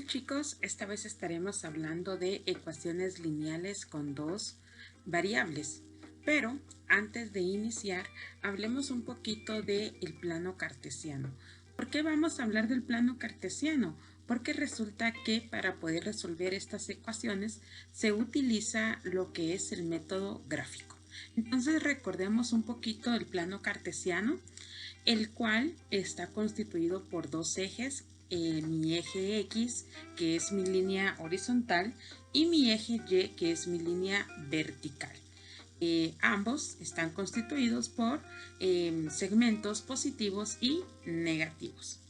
tal, chicos? Esta vez estaremos hablando de ecuaciones lineales con dos variables. Pero antes de iniciar, hablemos un poquito del plano cartesiano. ¿Por qué vamos a hablar del plano cartesiano? Porque resulta que para poder resolver estas ecuaciones se utiliza lo que es el método gráfico. Entonces recordemos un poquito el plano cartesiano, el cual está constituido por dos ejes. Mi eje X, que es mi línea horizontal, y mi eje Y, que es mi línea vertical. Ambos están constituidos por segmentos positivos y negativos.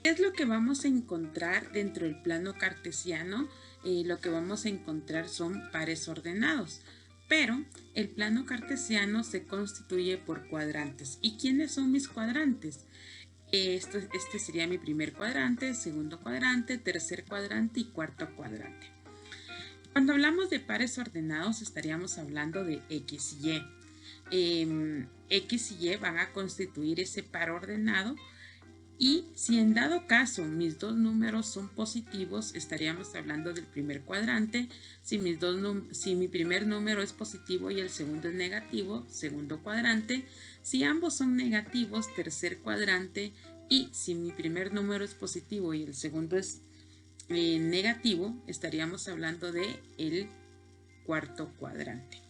¿Qué es lo que vamos a encontrar dentro del plano cartesiano? Lo que vamos a encontrar son pares ordenados. Pero el plano cartesiano se constituye por cuadrantes. ¿Y quiénes son mis cuadrantes? Este sería mi primer cuadrante, segundo cuadrante, tercer cuadrante y cuarto cuadrante. Cuando hablamos de pares ordenados estaríamos hablando de X y Y. X y Y van a constituir ese par ordenado. Y si en dado caso mis dos números son positivos, estaríamos hablando del primer cuadrante. Si mi primer número es positivo y el segundo es negativo, segundo cuadrante. Si ambos son negativos, tercer cuadrante. Y si mi primer número es positivo y el segundo es negativo, estaríamos hablando de el cuarto cuadrante.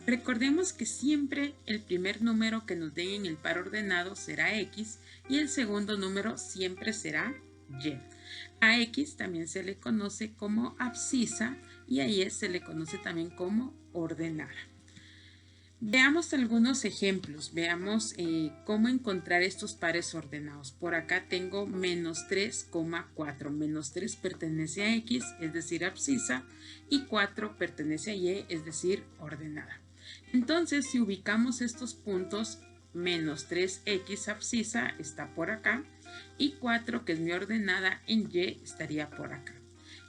Recordemos que siempre el primer número que nos den en el par ordenado será X y el segundo número siempre será Y. A X también se le conoce como abscisa y a Y se le conoce también como ordenada. Veamos algunos ejemplos, veamos cómo encontrar estos pares ordenados. Por acá tengo menos 3,4. Menos 3 pertenece a X, es decir, abscisa, y 4 pertenece a Y, es decir, ordenada. Entonces, si ubicamos estos puntos, menos 3x abscisa está por acá y 4, que es mi ordenada en Y, estaría por acá.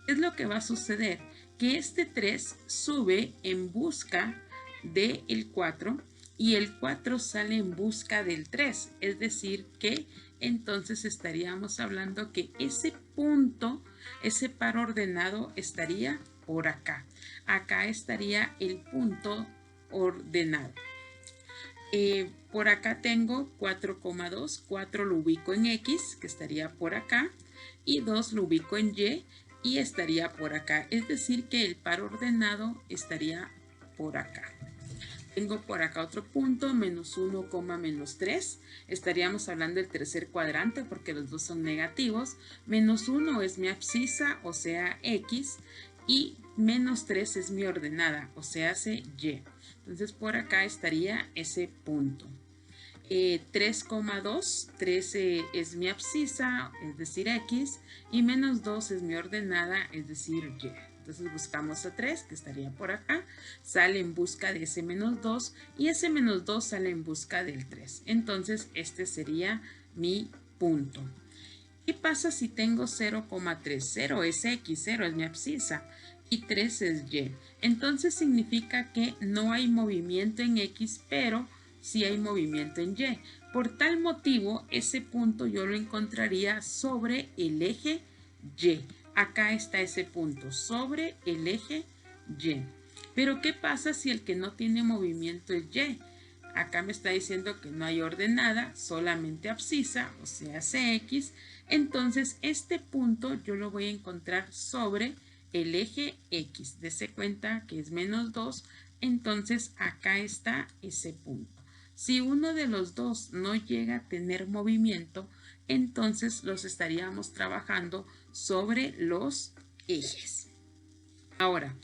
¿Qué es lo que va a suceder? Que este 3 sube en busca del 4 y el 4 sale en busca del 3. Es decir, que entonces estaríamos hablando que ese punto, ese par ordenado estaría por acá. Acá estaría el punto ordenado. Por acá tengo 4,2, 4 lo ubico en X, que estaría por acá, y 2 lo ubico en Y estaría por acá. Es decir, que el par ordenado estaría por acá. Tengo por acá otro punto, menos 1, menos 3. Estaríamos hablando del tercer cuadrante porque los dos son negativos. Menos 1 es mi abscisa, o sea, X, y menos 3 es mi ordenada, o sea, hace Y. Entonces por acá estaría ese punto. 3,2, 13 es mi abscisa, es decir, X, y menos 2 es mi ordenada, es decir, Y. Entonces buscamos a 3, que estaría por acá, sale en busca de ese menos 2, y ese menos 2 sale en busca del 3. Entonces este sería mi punto. ¿Qué pasa si tengo 0,3? 0 es X, 0 es mi abscisa y 3 es Y. Entonces significa que no hay movimiento en X, pero sí hay movimiento en Y. Por tal motivo, ese punto yo lo encontraría sobre el eje Y. Acá está ese punto, sobre el eje Y. Pero ¿qué pasa si el que no tiene movimiento es Y? Acá me está diciendo que no hay ordenada, solamente abscisa, o sea, CX. Entonces, este punto yo lo voy a encontrar sobre el eje X. Dese cuenta que es menos 2, entonces acá está ese punto. Si uno de los dos no llega a tener movimiento, entonces los estaríamos trabajando sobre los ejes. Ahora,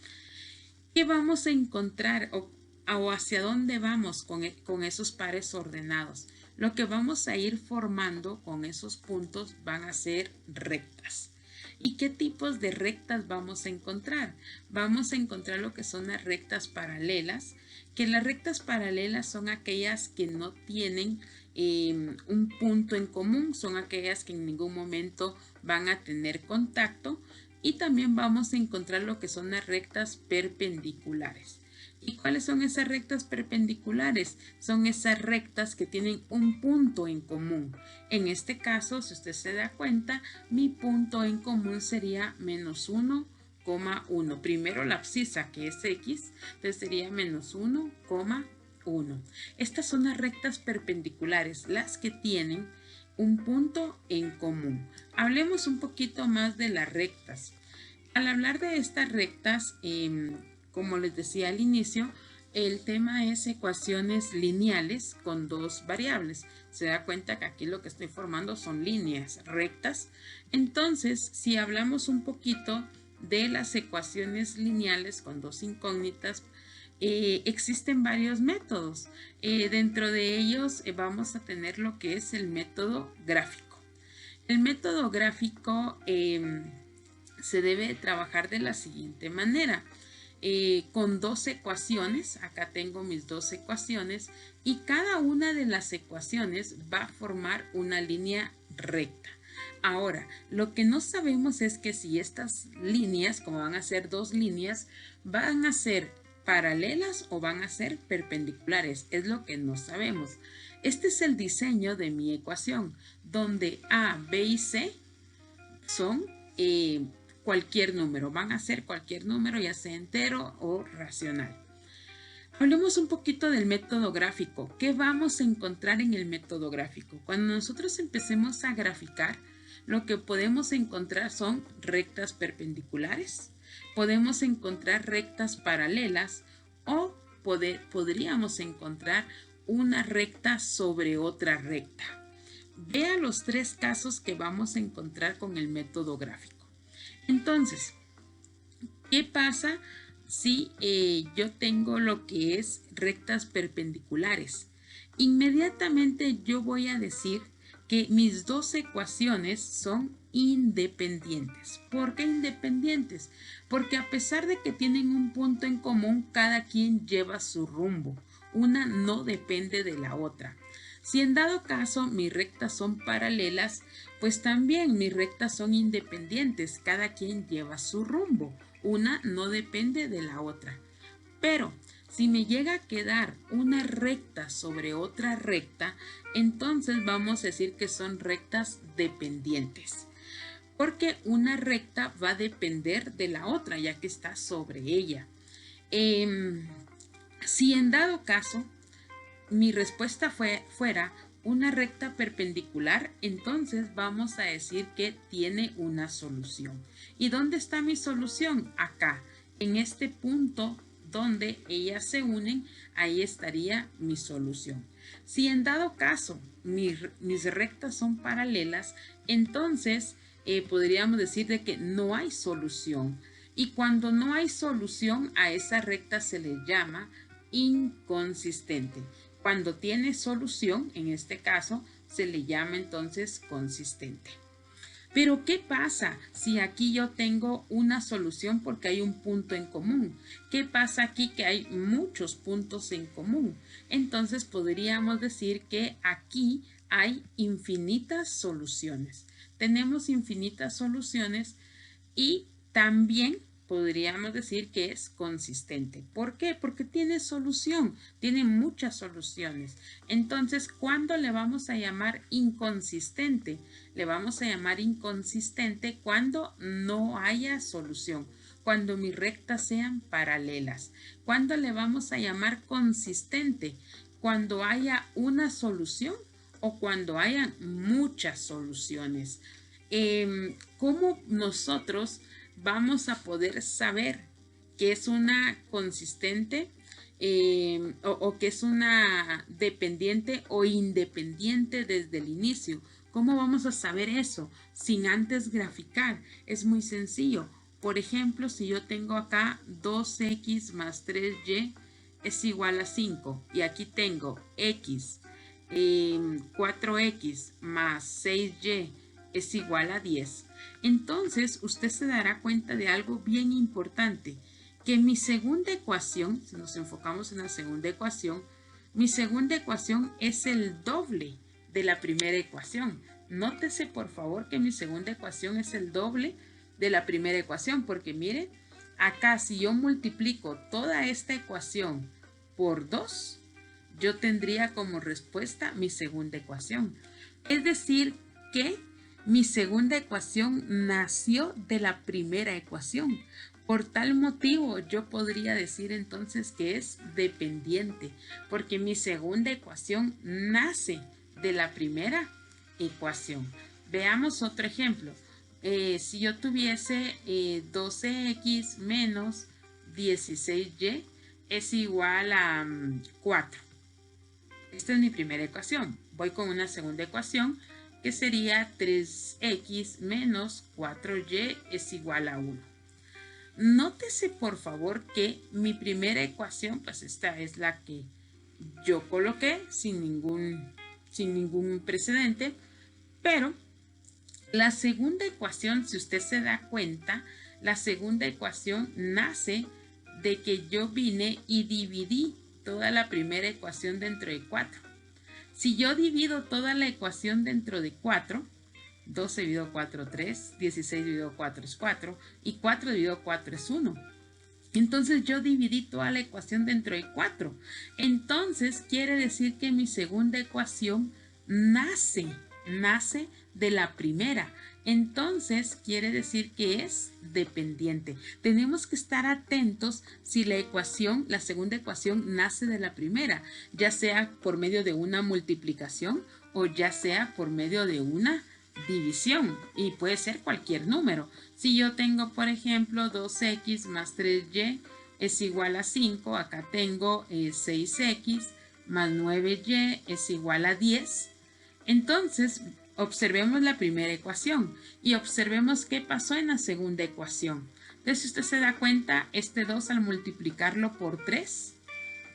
¿qué vamos a encontrar o hacia dónde vamos con esos pares ordenados? Lo que vamos a ir formando con esos puntos van a ser rectas. ¿Y qué tipos de rectas vamos a encontrar? Vamos a encontrar lo que son las rectas paralelas, que las rectas paralelas son aquellas que no tienen un punto en común, son aquellas que en ningún momento van a tener contacto. Y también vamos a encontrar lo que son las rectas perpendiculares. ¿Y cuáles son esas rectas perpendiculares? Son esas rectas que tienen un punto en común. En este caso, si usted se da cuenta, mi punto en común sería menos 1,1. Primero la abscisa, que es x, entonces sería menos 1,1. Estas son las rectas perpendiculares, las que tienen un punto en común. Hablemos un poquito más de las rectas. Al hablar de estas rectas, como les decía al inicio, el tema es ecuaciones lineales con dos variables. Se da cuenta que aquí lo que estoy formando son líneas rectas. Entonces, si hablamos un poquito de las ecuaciones lineales con dos incógnitas, existen varios métodos. Dentro de ellos vamos a tener lo que es el método gráfico. El método gráfico se debe trabajar de la siguiente manera. Con dos ecuaciones, acá tengo mis dos ecuaciones, y cada una de las ecuaciones va a formar una línea recta. Ahora, lo que no sabemos es que si estas líneas, como van a ser dos líneas, van a ser paralelas o van a ser perpendiculares, es lo que no sabemos. Este es el diseño de mi ecuación, donde A, B y C son cualquier número, van a ser cualquier número, ya sea entero o racional. Hablemos un poquito del método gráfico. ¿Qué vamos a encontrar en el método gráfico? Cuando nosotros empecemos a graficar, lo que podemos encontrar son rectas perpendiculares, podemos encontrar rectas paralelas o podríamos encontrar una recta sobre otra recta. Vea los tres casos que vamos a encontrar con el método gráfico. Entonces, ¿qué pasa si yo tengo lo que es rectas perpendiculares? Inmediatamente yo voy a decir que mis dos ecuaciones son independientes. ¿Por qué independientes? Porque a pesar de que tienen un punto en común, cada quien lleva su rumbo. Una no depende de la otra. Si en dado caso mis rectas son paralelas, pues también mis rectas son independientes, cada quien lleva su rumbo, una no depende de la otra. Pero si me llega a quedar una recta sobre otra recta, entonces vamos a decir que son rectas dependientes, porque una recta va a depender de la otra, ya que está sobre ella. Si en dado caso mi respuesta fuera una recta perpendicular, entonces vamos a decir que tiene una solución. ¿Y dónde está mi solución? Acá, en este punto donde ellas se unen, ahí estaría mi solución. Si en dado caso mis rectas son paralelas, entonces podríamos decir de que no hay solución. Y cuando no hay solución, a esa recta se le llama inconsistente. Cuando tiene solución, en este caso, se le llama entonces consistente. Pero ¿qué pasa si aquí yo tengo una solución porque hay un punto en común? ¿Qué pasa aquí que hay muchos puntos en común? Entonces podríamos decir que aquí hay infinitas soluciones. Tenemos infinitas soluciones y también podríamos decir que es consistente. ¿Por qué? Porque tiene solución, tiene muchas soluciones. Entonces, ¿cuándo le vamos a llamar inconsistente? Le vamos a llamar inconsistente cuando no haya solución, cuando mis rectas sean paralelas. ¿Cuándo le vamos a llamar consistente? Cuando haya una solución o cuando haya muchas soluciones. ¿Cómo nosotros vamos a poder saber que es una consistente o que es una dependiente o independiente desde el inicio? ¿Cómo vamos a saber eso sin antes graficar? Es muy sencillo. Por ejemplo, si yo tengo acá 2x más 3y es igual a 5 y aquí tengo x 4x más 6y es igual a 10. Entonces, usted se dará cuenta de algo bien importante, que mi segunda ecuación, si nos enfocamos en la segunda ecuación, mi segunda ecuación es el doble de la primera ecuación. Nótese, por favor, que mi segunda ecuación es el doble de la primera ecuación, porque mire, Acá, si yo multiplico toda esta ecuación por 2, yo tendría como respuesta mi segunda ecuación. Es decir, que mi segunda ecuación nació de la primera ecuación. Por tal motivo, yo podría decir entonces que es dependiente, porque mi segunda ecuación nace de la primera ecuación. Veamos otro ejemplo. Si yo tuviese 12x menos 16y es igual a 4. Esta es mi primera ecuación. Voy con una segunda ecuación que sería 3x menos 4y es igual a 1. Nótese por favor que mi primera ecuación, pues esta es la que yo coloqué sin ningún precedente, pero la segunda ecuación, si usted se da cuenta, la segunda ecuación nace de que yo vine y dividí toda la primera ecuación dentro de 4. Si yo divido toda la ecuación dentro de 4, 12 dividido 4, 3, 16 dividido 4 es 4 y 4 dividido 4 es 1. Entonces yo dividí toda la ecuación dentro de 4. Entonces quiere decir que mi segunda ecuación nace de la primera. Entonces quiere decir que es dependiente. Tenemos que estar atentos si la segunda ecuación nace de la primera, ya sea por medio de una multiplicación o ya sea por medio de una división, y puede ser cualquier número. Si yo tengo, por ejemplo, 2x más 3y es igual a 5, acá tengo 6x más 9y es igual a 10. Entonces, observemos la primera ecuación y observemos qué pasó en la segunda ecuación. Entonces, si usted se da cuenta, este 2 al multiplicarlo por 3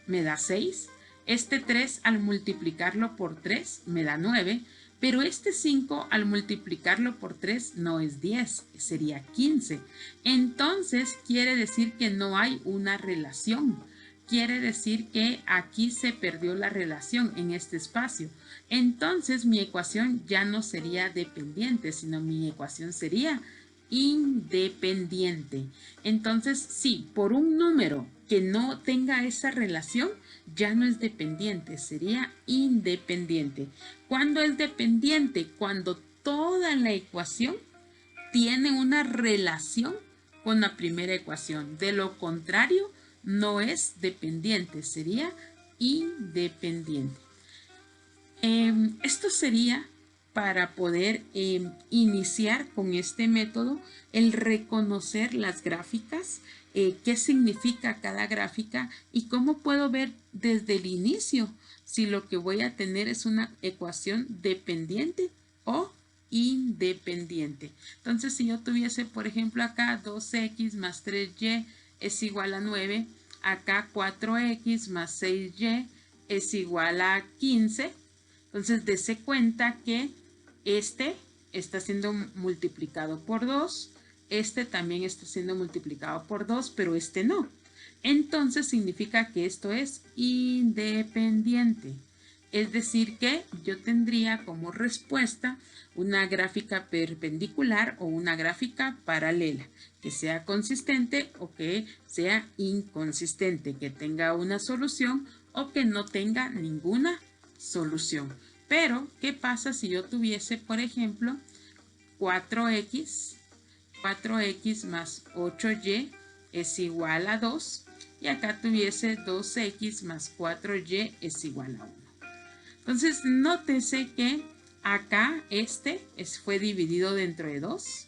me da 6. Este 3 al multiplicarlo por 3 me da 9. Pero este 5 al multiplicarlo por 3 no es 10, sería 15. Entonces quiere decir que no hay una relación. Quiere decir que aquí se perdió la relación en este espacio. Entonces mi ecuación ya no sería dependiente, sino mi ecuación sería independiente. Entonces, sí, por un número que no tenga esa relación, ya no es dependiente, sería independiente. ¿Cuándo es dependiente? Cuando toda la ecuación tiene una relación con la primera ecuación. De lo contrario, no es dependiente, sería independiente. Esto sería para poder iniciar con este método el reconocer las gráficas, qué significa cada gráfica y cómo puedo ver desde el inicio si lo que voy a tener es una ecuación dependiente o independiente. Entonces, si yo tuviese, por ejemplo, acá 2x más 3y es igual a 9, acá 4x más 6y es igual a 15, entonces dése cuenta que este está siendo multiplicado por 2, este también está siendo multiplicado por 2, pero este no. Entonces significa que esto es independiente. Es decir que yo tendría como respuesta una gráfica perpendicular o una gráfica paralela, que sea consistente o que sea inconsistente, que tenga una solución o que no tenga ninguna solución. Pero, ¿qué pasa si yo tuviese, por ejemplo, 4x más 8y es igual a 2 y acá tuviese 2x más 4y es igual a 1? Entonces, nótese que acá fue dividido dentro de 2,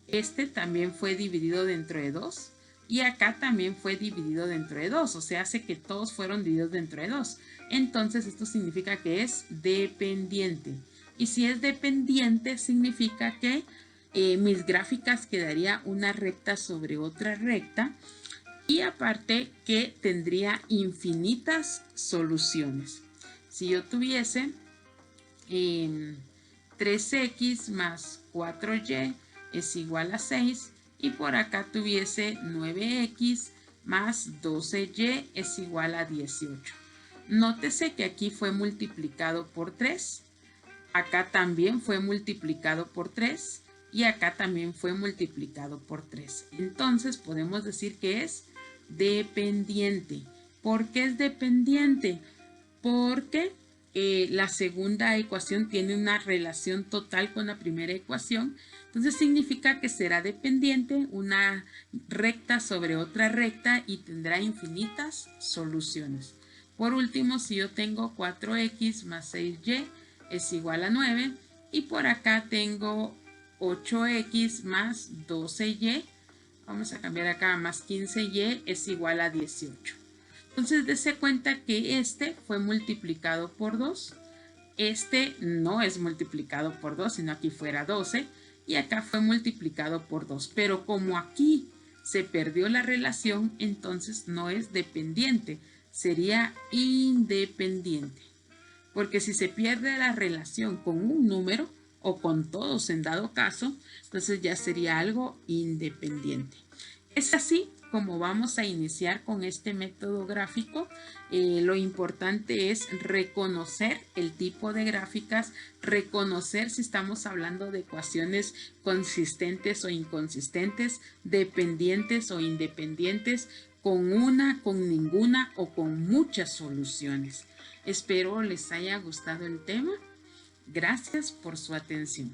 este también fue dividido dentro de 2 y acá también fue dividido dentro de 2, o sea, hace que todos fueron divididos dentro de 2. Entonces, esto significa que es dependiente. Y si es dependiente, significa que mis gráficas quedaría una recta sobre otra recta y aparte que tendría infinitas soluciones. Si yo tuviese 3x más 4y es igual a 6 y por acá tuviese 9x más 12y es igual a 18. Nótese que aquí fue multiplicado por 3, acá también fue multiplicado por 3 y acá también fue multiplicado por 3. Entonces podemos decir que es dependiente. ¿Por qué es dependiente? Porque la segunda ecuación tiene una relación total con la primera ecuación. Entonces significa que será dependiente una recta sobre otra recta y tendrá infinitas soluciones. Por último, si yo tengo 4x más 6y es igual a 9 y por acá tengo 8x más 12y, vamos a cambiar acá, más 15y es igual a 18. Entonces, dése cuenta que este fue multiplicado por 2. Este no es multiplicado por 2, sino aquí fuera 12. Y acá fue multiplicado por 2. Pero como aquí se perdió la relación, entonces no es dependiente. Sería independiente. Porque si se pierde la relación con un número o con todos en dado caso, entonces ya sería algo independiente. Es así como vamos a iniciar con este método gráfico. Lo importante es reconocer el tipo de gráficas, reconocer si estamos hablando de ecuaciones consistentes o inconsistentes, dependientes o independientes, con una, con ninguna o con muchas soluciones. Espero les haya gustado el tema. Gracias por su atención.